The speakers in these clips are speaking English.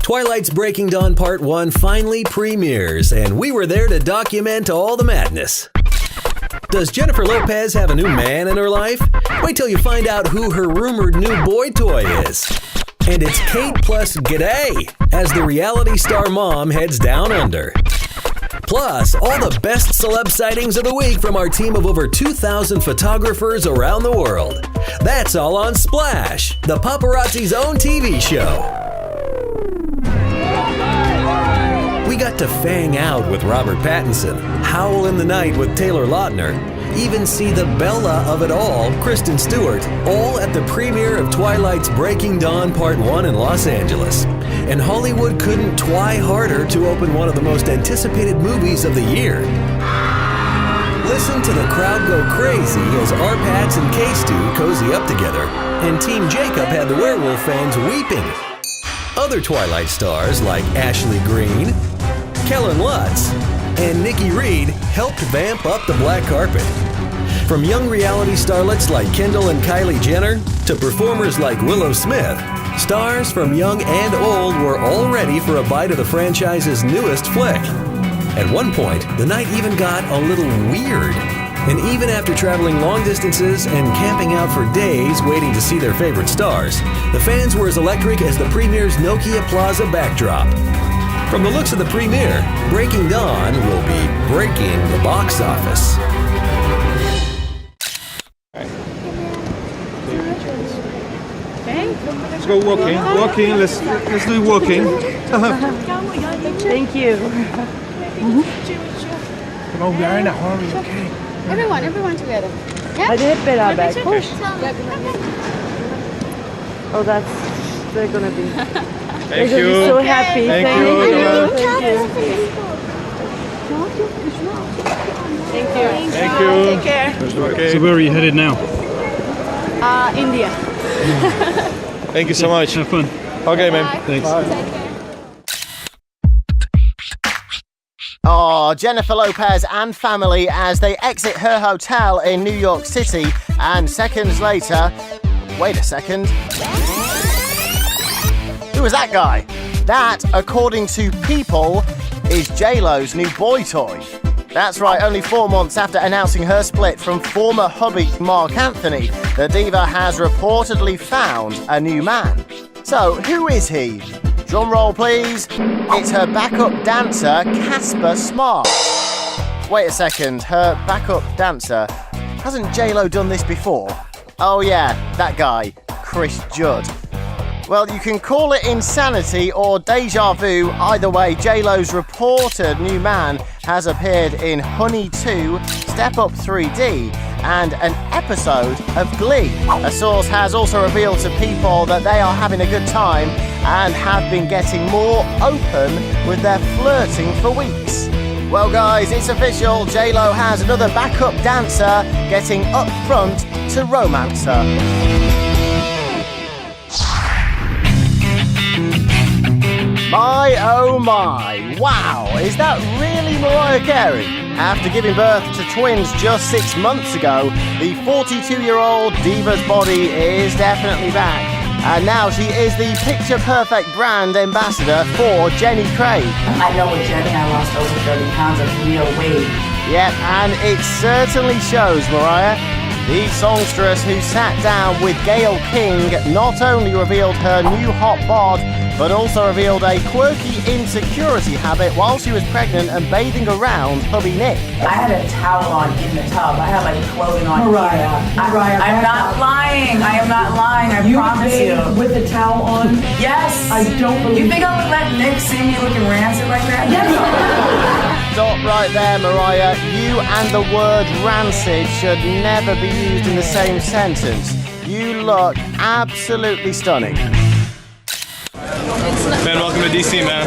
Twilight's Breaking Dawn Part 1 finally premieres, and we were there to document all the madness. Does Jennifer Lopez have a new man in her life? Wait till you find out who her rumored new boy toy is. And it's Kate plus G'day as the reality star mom heads down under. Plus, all the best celeb sightings of the week from our team of over 2,000 photographers around the world. That's all on Splash, the paparazzi's own TV show. We got to fang out with Robert Pattinson, howl in the night with Taylor Lautner, even see the Bella of it all, Kristen Stewart, all at the premiere of Twilight's Breaking Dawn Part 1 in Los Angeles. And Hollywood couldn't try harder to open one of the most anticipated movies of the year. Listen to the crowd go crazy as R-Pats and K-Stu cozy up together, and Team Jacob had the werewolf fans weeping. Other Twilight stars like Ashley Greene, Kellen Lutz, and Nikki Reed helped vamp up the black carpet. From young reality starlets like Kendall and Kylie Jenner to performers like Willow Smith, stars from young and old were all ready for a bite of the franchise's newest flick. At one point, the night even got a little weird. And even after traveling long distances and camping out for days waiting to see their favorite stars, the fans were as electric as the premiere's Nokia Plaza backdrop. From the looks of the premiere, Breaking Dawn will be breaking the box office. Let's go walking. Walking. Let's do walking. Thank you. Come on, we are in a hurry. Okay. Everyone together. Hadi hep beraber koş. Oh, they're gonna be. Thank They're you. gonna be so happy. Thank you. Thank you. Take care. Okay. So where are you headed now? India. Thank you so much. Have fun. Okay, man. Thanks. Oh, Jennifer Lopez and family as they exit her hotel in New York City, and seconds later, wait a second. Who was that guy? That, according to People, is J-Lo's new boy toy. That's right, only 4 months after announcing her split from former hubby Mark Anthony, the diva has reportedly found a new man. So, who is he? Drum roll, please. It's her backup dancer, Casper Smart. Wait a second, her backup dancer? Hasn't J-Lo done this before? Oh yeah, that guy, Chris Judd. Well, you can call it insanity or deja vu. Either way, J-Lo's reported new man has appeared in Honey 2, Step Up 3D, and an episode of Glee. A source has also revealed to People that they are having a good time and have been getting more open with their flirting for weeks. Well guys, it's official, J-Lo has another backup dancer getting up front to romance her. My oh my, wow, is that really Mariah Carey? After giving birth to twins just 6 months ago, the 42-year-old diva's body is definitely back. And now she is the picture-perfect brand ambassador for Jenny Craig. I know with Jenny, I lost over 30 pounds of real weight. Yep, and it certainly shows, Mariah. The songstress who sat down with Gayle King not only revealed her new hot bod, but also revealed a quirky insecurity habit while she was pregnant and bathing around hubby Nick. I had a towel on in the tub. I had like clothing on. Mariah, I'm not lying. I am not lying. I promise you. With the towel on? Yes. I don't believe. You think I would let Nick see me looking rancid like that? Yes. Stop right there, Mariah. You and the word rancid should never be used in the same sentence. You look absolutely stunning. Man, welcome to DC, man.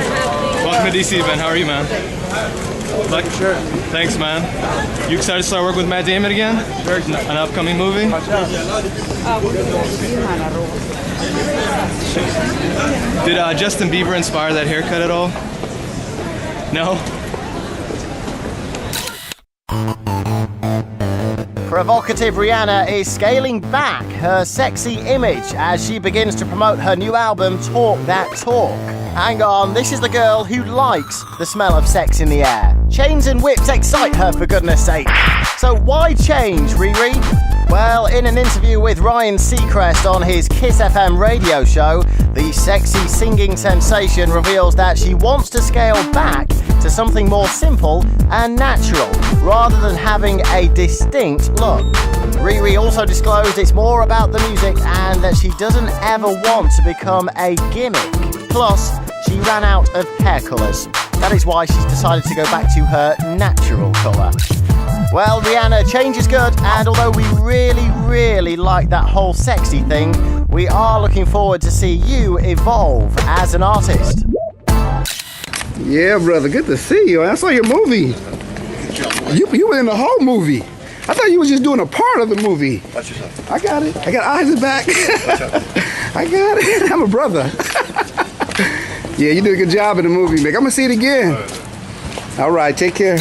Welcome to DC, man. How are you, man? Like, sure. Thanks, man. You excited to start working with Matt Damon again? An upcoming movie? Did Justin Bieber inspire that haircut at all? No? Provocative Rihanna is scaling back her sexy image as she begins to promote her new album, Talk That Talk. Hang on, this is the girl who likes the smell of sex in the air. Chains and whips excite her, for goodness sake. So why change, Riri? Well, in an interview with Ryan Seacrest on his Kiss FM radio show, the sexy singing sensation reveals that she wants to scale back to something more simple and natural, rather than having a distinct look. Riri also disclosed it's more about the music and that she doesn't ever want to become a gimmick. Plus, she ran out of hair colours. That is why she's decided to go back to her natural colour. Well, Rihanna, change is good, and although we really like that whole sexy thing, we are looking forward to see you evolve as an artist. Yeah, brother, good to see you. I saw your movie. You were in the whole movie. I thought you were just doing a part of the movie. Watch yourself. I got it. I got Isaac back. I got it. I'm a brother. Yeah, you did a good job in the movie, Mick. I'm gonna see it again. All right, take care.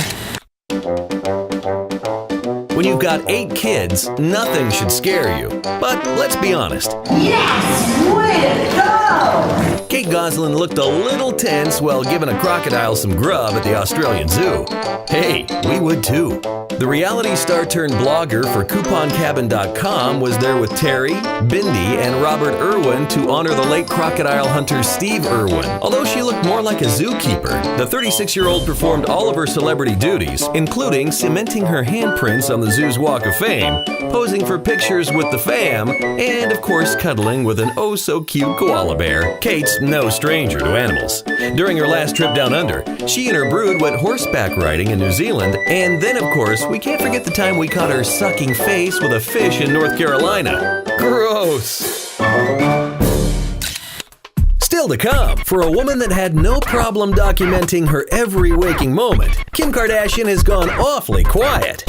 When you've got 8 kids, nothing should scare you. But let's be honest. Yes! Way to go! Kate Gosselin looked a little tense while giving a crocodile some grub at the Australian Zoo. Hey, we would too. The reality star turned blogger for CouponCabin.com was there with Terry, Bindi, and Robert Irwin to honor the late crocodile hunter Steve Irwin. Although she looked more like a zookeeper, the 36-year-old performed all of her celebrity duties, including cementing her handprints on the zoo's Walk of Fame, posing for pictures with the fam, and of course cuddling with an oh-so-cute koala bear. Kate's no stranger to animals. During her last trip down under, she and her brood went horseback riding in New Zealand, and then of course we can't forget the time we caught her sucking face with a fish in North Carolina. Gross! Still to come, for a woman that had no problem documenting her every waking moment, Kim Kardashian has gone awfully quiet.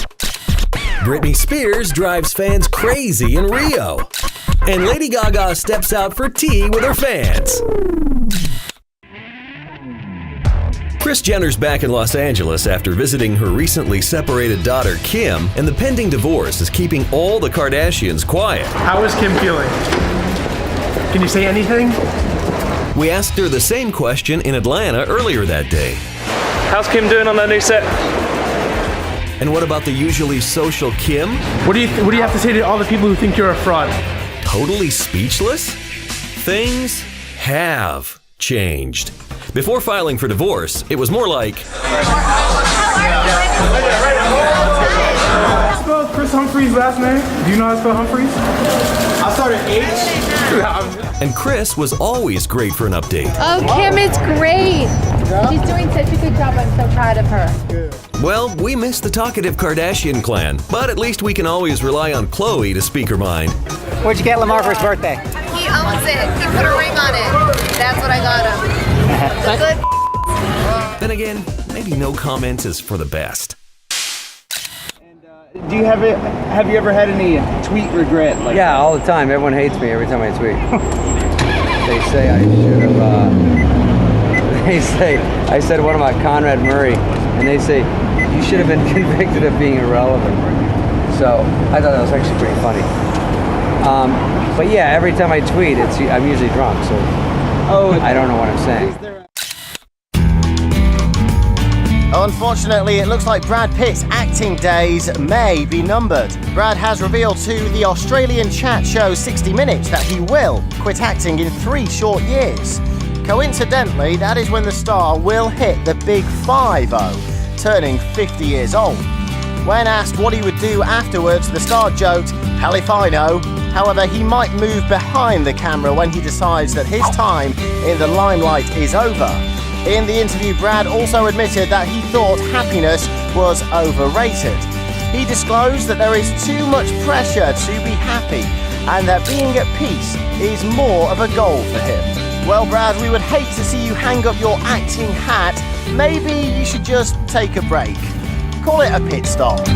Britney Spears drives fans crazy in Rio. And Lady Gaga steps out for tea with her fans. Kris Jenner's back in Los Angeles after visiting her recently separated daughter Kim, and the pending divorce is keeping all the Kardashians quiet. How is Kim feeling? Can you say anything? We asked her the same question in Atlanta earlier that day. How's Kim doing on that new set? And what about the usually social Kim? What do you have to say to all the people who think you're a fraud? Totally speechless? Things have changed. Before filing for divorce, it was more like... Spell Kris Humphries' last name? Do you know how to spell Humphries? I started H. And Kris was always great for an update. Oh, Kim is great. She's doing such a good job. I'm so proud of her. Well, we miss the talkative Kardashian clan, but at least we can always rely on Khloe to speak her mind. What'd you get Lamar for his birthday? He owns it. He put a ring on it. That's what I got him. Good. Then again, maybe no comments is for the best. Do you have you ever had any tweet regret? Yeah, all the time. Everyone hates me every time I tweet. They say I should have. They say I said one about Conrad Murray, and they say you should have been convicted of being irrelevant. So I thought that was actually pretty funny. But yeah, every time I tweet, I'm usually drunk, so I don't know what I'm saying. Unfortunately, it looks like Brad Pitt's acting days may be numbered. Brad has revealed to the Australian chat show 60 Minutes that he will quit acting in 3 short years. Coincidentally, that is when the star will hit the big 5-0, turning 50 years old. When asked what he would do afterwards, the star joked, "Hell if I know." However, he might move behind the camera when he decides that his time in the limelight is over. In the interview, Brad also admitted that he thought happiness was overrated. He disclosed that there is too much pressure to be happy and that being at peace is more of a goal for him. Well, Brad, we would hate to see you hang up your acting hat. Maybe you should just take a break. Call it a pit stop.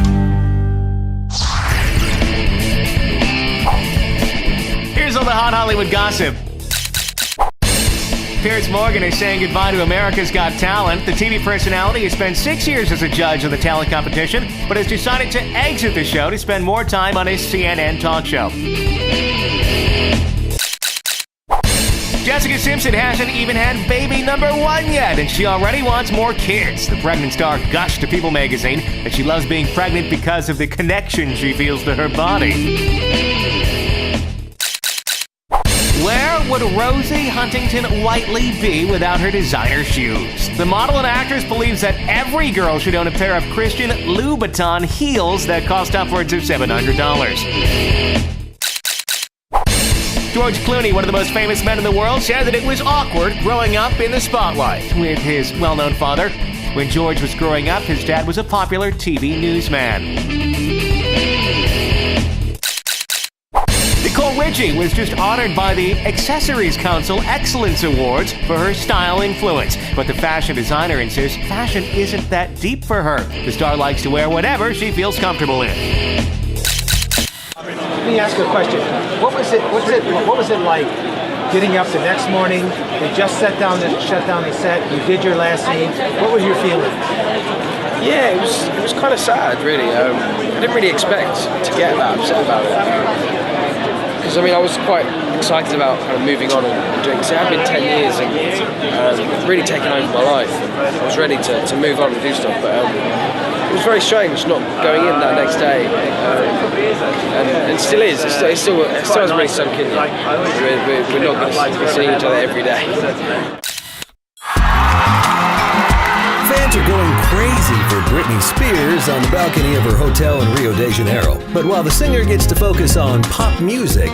Here's all the hot Hollywood gossip. Piers Morgan is saying goodbye to America's Got Talent. The TV personality has spent 6 years as a judge of the talent competition, but has decided to exit the show to spend more time on his CNN talk show. Jessica Simpson hasn't even had baby number 1 yet, and she already wants more kids. The pregnant star gushed to People magazine that she loves being pregnant because of the connection she feels to her body. Where would Rosie Huntington Whiteley be without her designer shoes? The model and actress believes that every girl should own a pair of Christian Louboutin heels that cost upwards of $700. George Clooney, one of the most famous men in the world, said that it was awkward growing up in the spotlight with his well-known father. When George was growing up, his dad was a popular TV newsman. Nicole Richie was just honored by the Accessories Council Excellence Awards for her style influence. But the fashion designer insists fashion isn't that deep for her. The star likes to wear whatever she feels comfortable in. Let me ask you a question. What was it like getting up the next morning? You just shut down the set. You did your last scene. What was your feeling? Yeah, it was kind of sad, really. I didn't really expect to get that upset about it. Because I was quite excited about kind of moving on and doing. So it had been 10 years and really taken over my life. I was ready to move on and do stuff, but it was very strange not going in that next day, and it still is. It still hasn't really sunk in yet. We're not going to be seeing each other every day. Fans are going crazy for Britney Spears on the balcony of her hotel in Rio de Janeiro. But while the singer gets to focus on pop music,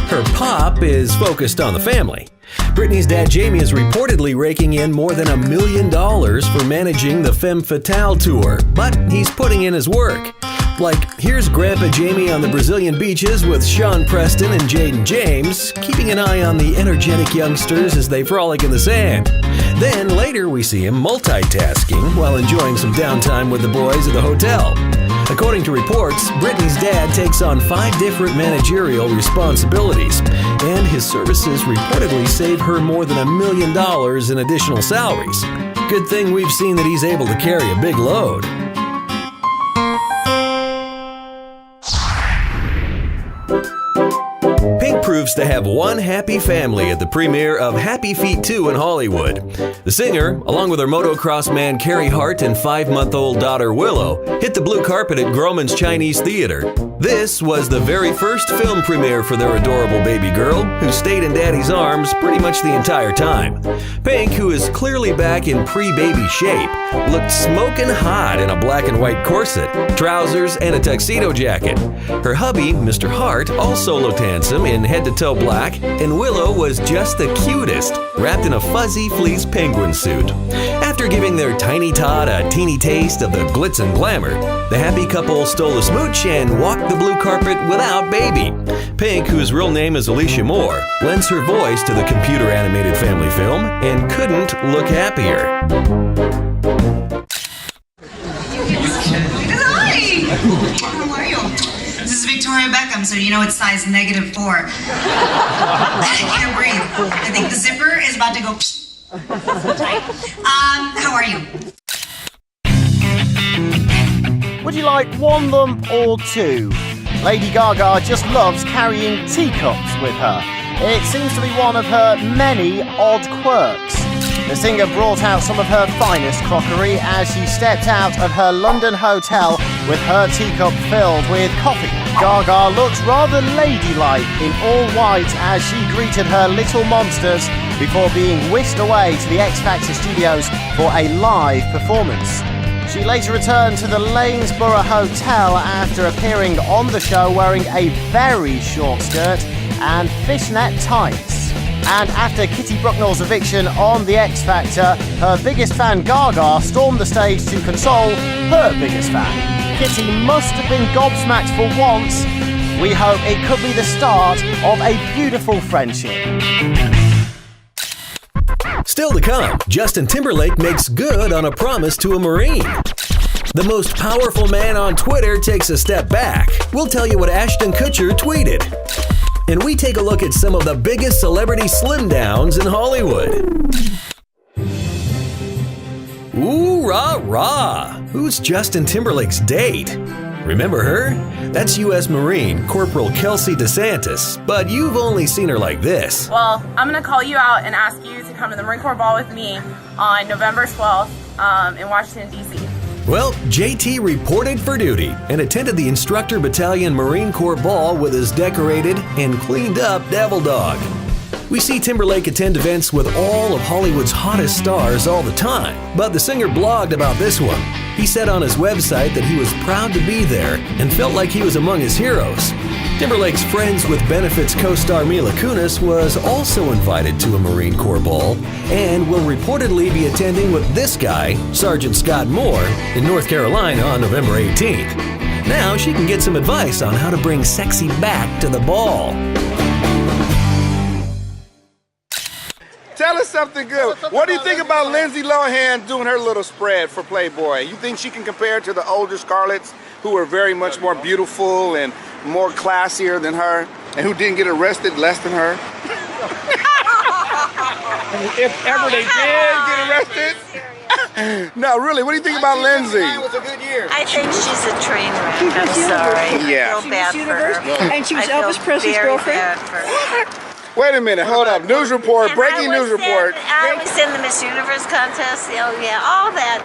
her pop is focused on the family. Britney's dad Jamie is reportedly raking in more than $1 million for managing the Femme Fatale tour, but he's putting in his work. Like, here's Grandpa Jamie on the Brazilian beaches with Sean Preston and Jaden James, keeping an eye on the energetic youngsters as they frolic in the sand. Then later we see him multitasking while enjoying some downtime with the boys at the hotel. According to reports, Britney's dad takes on 5 different managerial responsibilities, and his services reportedly save her more than $1 million in additional salaries. Good thing we've seen that he's able to carry a big load. Pink proves to have one happy family at the premiere of Happy Feet 2 in Hollywood. The singer, along with her motocross man Carrie Hart and 5-month-old daughter Willow, hit the blue carpet at Grauman's Chinese Theater. This was the very first film premiere for their adorable baby girl, who stayed in Daddy's arms pretty much the entire time. Pink, who is clearly back in pre-baby shape, looked smoking hot in a black and white corset, trousers, and a tuxedo jacket. Her hubby, Mr. Hart, also looked handsome in head-to-toe black, and Willow was just the cutest, wrapped in a fuzzy fleece penguin suit. After giving their tiny tot a teeny taste of the glitz and glamour, the happy couple stole a smooch and walked the blue carpet without baby. Pink, whose real name is Alicia Moore, lends her voice to the computer-animated family film and couldn't look happier. Hi! How are you? This is Victoria Beckham, so you know it's size -4. I can't breathe. I think the zipper is about to go tight. How are you? Would you like 1 lump or 2? Lady Gaga just loves carrying teacups with her. It seems to be one of her many odd quirks. The singer brought out some of her finest crockery as she stepped out of her London hotel with her teacup filled with coffee. Gaga looked rather ladylike in all white as she greeted her little monsters before being whisked away to the X Factor studios for a live performance. She later returned to the Lanesborough Hotel after appearing on the show wearing a very short skirt and fishnet tights. And after Kitty Brucknell's eviction on the X Factor, her biggest fan Gaga stormed the stage to console her biggest fan. Kitty must have been gobsmacked for once. We hope it could be the start of a beautiful friendship. Still to come, Justin Timberlake makes good on a promise to a Marine. The most powerful man on Twitter takes a step back. We'll tell you what Ashton Kutcher tweeted. and we take a look at some of the biggest celebrity slim downs in Hollywood. Ooh, rah, rah! Who's Justin Timberlake's date? Remember her? That's U.S. Marine Corporal Kelsey DeSantis, but you've only seen her like this. Well, I'm going to call you out and ask you to come to the Marine Corps Ball with me on November 12th in Washington, D.C. Well, JT reported for duty and attended the Instructor Battalion Marine Corps Ball with his decorated and cleaned up devil dog. We see Timberlake attend events with all of Hollywood's hottest stars all the time, but the singer blogged about this one. He said on his website that he was proud to be there and felt like he was among his heroes. Timberlake's Friends with Benefits co-star Mila Kunis was also invited to a Marine Corps ball and will reportedly be attending with this guy, Sergeant Scott Moore, in North Carolina on November 18th. Now she can get some advice on how to bring sexy back to the ball. Tell us something good. What do you think about Lindsay Lohan doing her little spread for Playboy? You think she can compare to the older Scarletts who are very much more beautiful and more classier than her and who didn't get arrested less than her? If ever they did get arrested? No, really, what do you think about Lindsay? I think she's a train wreck. I'm sorry. Yeah. I feel bad for her. And she was Elvis Presley's girlfriend? Wait a minute, hold up. News report, breaking news report. I was in the Miss Universe contest. Oh, yeah, all that.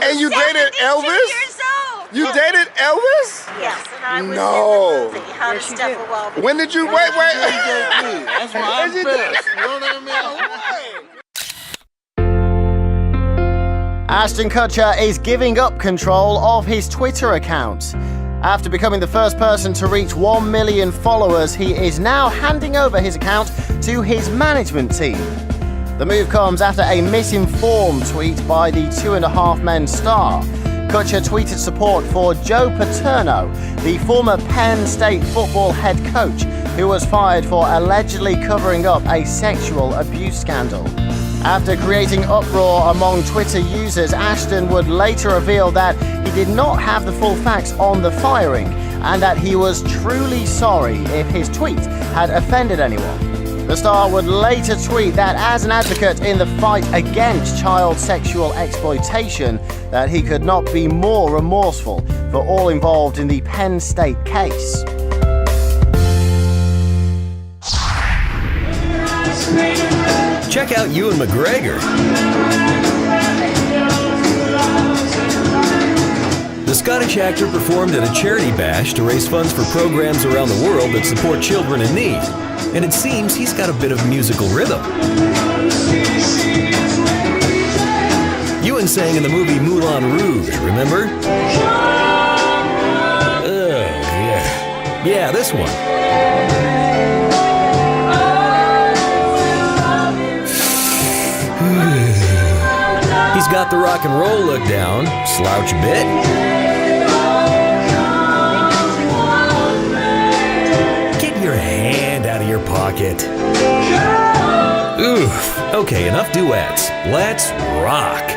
And you dated Elvis? Years old. You dated Elvis? Yes, and I was No. in the movie. How to Step a Wall. When did you, wait. That's why I'm pissed. Ashton Kutcher is giving up control of his Twitter account. After becoming the first person to reach 1 million followers, he is now handing over his account to his management team. The move comes after a misinformed tweet by the 2.5 Men star. Kutcher tweeted support for Joe Paterno, the former Penn State football head coach, who was fired for allegedly covering up a sexual abuse scandal. After creating uproar among Twitter users, Ashton would later reveal that he did not have the full facts on the firing and that he was truly sorry if his tweet had offended anyone. The star would later tweet that as an advocate in the fight against child sexual exploitation, that he could not be more remorseful for all involved in the Penn State case. Check out Ewan McGregor. The Scottish actor performed at a charity bash to raise funds for programs around the world that support children in need. And it seems he's got a bit of musical rhythm. Ewan sang in the movie Moulin Rouge, remember? Yeah, this one. He's got the rock and roll look down, slouch a bit. Get your hand out of your pocket. Oof. Okay, enough duets. Let's rock.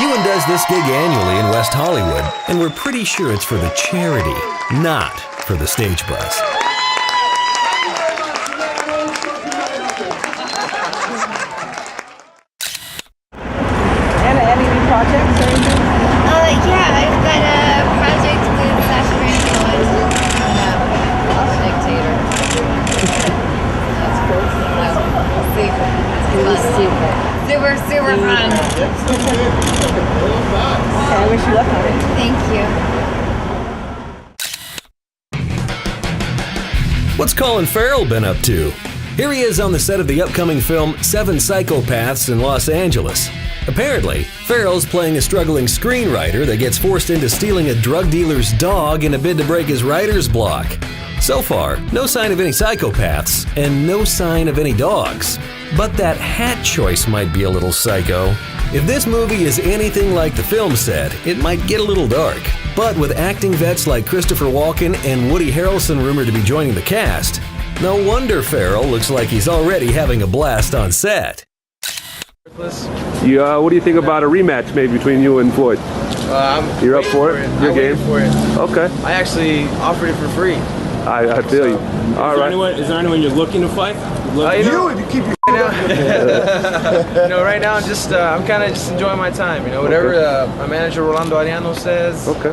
Ewan does this gig annually in West Hollywood, and we're pretty sure it's for the charity, not for the stage buzz. Yeah, I've got a project with Sasha Baron Cohen. Dictator. That's cool. Super fun. Okay, I wish you luck on it. Thank you. What's Colin Farrell been up to? Here he is on the set of the upcoming film 7 Psychopaths in Los Angeles. Apparently, Farrell's playing a struggling screenwriter that gets forced into stealing a drug dealer's dog in a bid to break his writer's block. So far, no sign of any psychopaths and no sign of any dogs. But that hat choice might be a little psycho. If this movie is anything like the film said, it might get a little dark. But with acting vets like Christopher Walken and Woody Harrelson rumored to be joining the cast, no wonder Farrell looks like he's already having a blast on set. What do you think about a rematch maybe between you and Floyd? You're up for it? Your game? For it. Okay. I actually offered it for free. I feel you. All right. Is there anyone you're looking to fight? You keep your right now I'm just I'm kind of just enjoying my time. Whatever my manager Rolando Ariano says. Okay.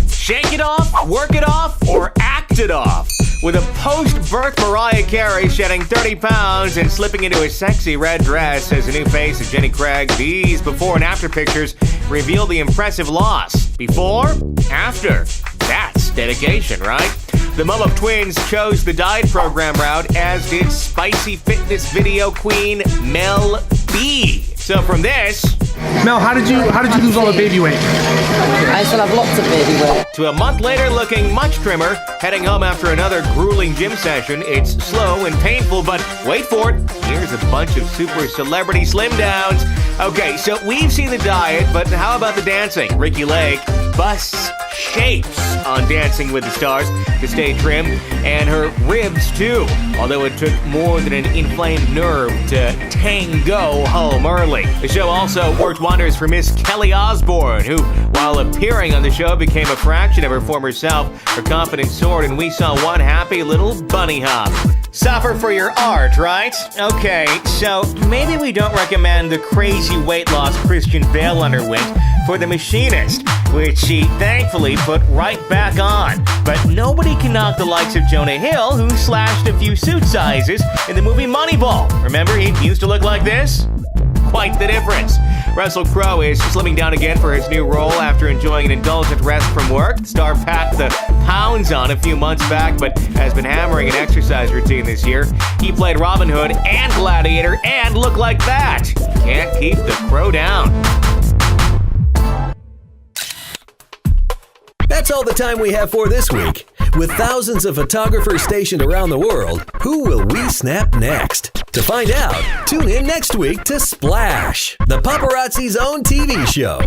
Shake it off, work it off, or act it off. With a post-birth Mariah Carey shedding 30 pounds and slipping into a sexy red dress as a new face of Jenny Craig, these before and after pictures reveal the impressive loss. Before, after. That's dedication, right? The mom of twins chose the diet program route, as did spicy fitness video queen Mel B. So from this, Mel, how did you lose all the baby weight? I still have lots of baby weight. to a month later looking much trimmer, heading home after another grueling gym session. It's slow and painful, but wait for it. Here's a bunch of super celebrity slim downs. Okay, so we've seen the diet, but how about the dancing? Ricky Lake busts shapes on Dancing with the Stars to stay trim, and her ribs too, although it took more than an inflamed nerve to tango home early. The show also worked wonders for Miss Kelly Osbourne, who, while appearing on the show, became a fraction of her former self. Her confidence soared, and we saw one happy little bunny hop. Suffer for your art, right? Okay, so maybe we don't recommend the crazy weight loss Christian Bale underwent for The Machinist, which she thankfully put right back on. But nobody can knock the likes of Jonah Hill, who slashed a few suit sizes in the movie Moneyball. Remember, he used to look like this? Quite the difference. Russell Crowe is slimming down again for his new role after enjoying an indulgent rest from work. The star packed the pounds on a few months back, but has been hammering an exercise routine this year. He played Robin Hood and Gladiator and looked like that. Can't keep the crow down. That's all the time we have for this week. With thousands of photographers stationed around the world, who will we snap next? To find out, tune in next week to Splash, the paparazzi's own TV show.